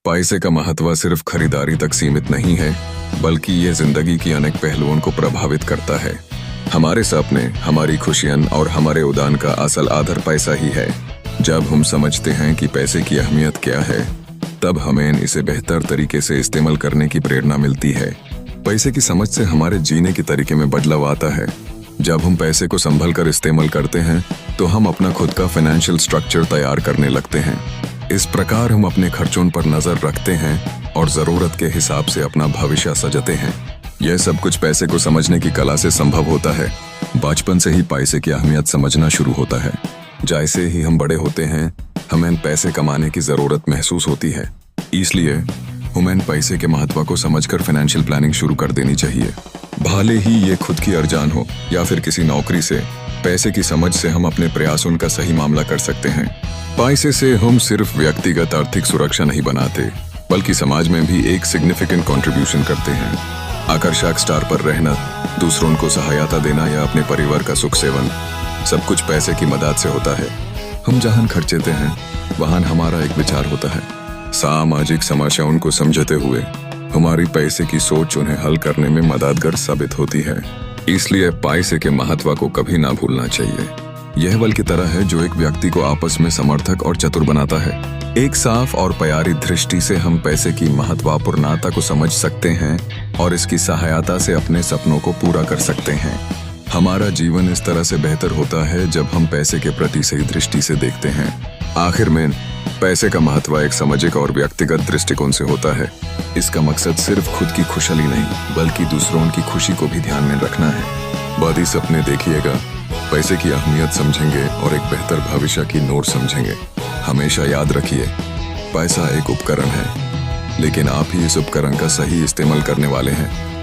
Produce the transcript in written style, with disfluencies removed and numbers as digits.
पैसे का महत्व सिर्फ खरीदारी तक सीमित नहीं है, बल्कि ये जिंदगी की अनेक पहलुओं को प्रभावित करता है। हमारे सपने, हमारी खुशियां और हमारे उड़ान का असल आधार पैसा ही है। जब हम समझते हैं कि पैसे की अहमियत क्या है, तब हमें इसे बेहतर तरीके से इस्तेमाल करने की प्रेरणा मिलती है। पैसे की समझ से हमारे जीने के तरीके में बदलाव आता है। जब हम पैसे को संभल कर इस्तेमाल करते हैं, तो हम अपना खुद का फाइनेंशियल स्ट्रक्चर तैयार करने लगते हैं। इस प्रकार हम अपने खर्चों पर नजर रखते हैं और जरूरत के हिसाब से अपना भविष्य सजाते हैं। यह सब कुछ पैसे को समझने की कला से संभव होता है। बचपन से ही पैसे की अहमियत समझना शुरू होता है। जैसे ही हम बड़े होते हैं, हमें पैसे कमाने की जरूरत महसूस होती है। इसलिए हमें पैसे के महत्व को समझकर फाइनेंशियल प्लानिंग शुरू कर देनी चाहिए। भले ही ये खुद की अर्जान हो या फिर किसी नौकरी से, पैसे की समझ से हम अपने प्रयासों का सही मामला कर सकते हैं। पैसे से हम सिर्फ व्यक्तिगत आर्थिक सुरक्षा नहीं बनाते, बल्कि समाज में भी एक सिग्निफिकेंट कंट्रीब्यूशन करते हैं। आकर्षक स्टार पर रहना, दूसरों को सहायता देना या अपने परिवार का सुख सेवन, सब कुछ पैसे की मदद से होता है। हम जहां खर्चते हैं, वहां हमारा एक विचार होता है। सामाजिक समस्याओं को समझते हुए हमारी पैसे की सोच उन्हें हल करने में मददगार साबित होती है। इसलिए पैसे के महत्व को कभी ना भूलना चाहिए। यह बल की तरह है जो एक व्यक्ति को आपस में समर्थक और चतुर बनाता है। एक साफ और प्यारी दृष्टि से हम पैसे की महत्वपूर्णता को समझ सकते हैं और इसकी सहायता से अपने सपनों को पूरा कर सकते हैं। हमारा जीवन इस तरह से बेहतर होता है जब हम पैसे के प्रति सही दृष्टि से देखते हैं। आखिर में पैसे का महत्व एक सामाजिक और व्यक्तिगत दृष्टिकोण से होता है। इसका मकसद सिर्फ खुद की खुशहाली नहीं, बल्कि दूसरों की खुशी को भी ध्यान में रखना है। बड़ी सपने देखिएगा, पैसे की अहमियत समझेंगे और एक बेहतर भविष्य की नोट समझेंगे। हमेशा याद रखिए, पैसा एक उपकरण है, लेकिन आप ही इस उपकरण का सही इस्तेमाल करने वाले हैं।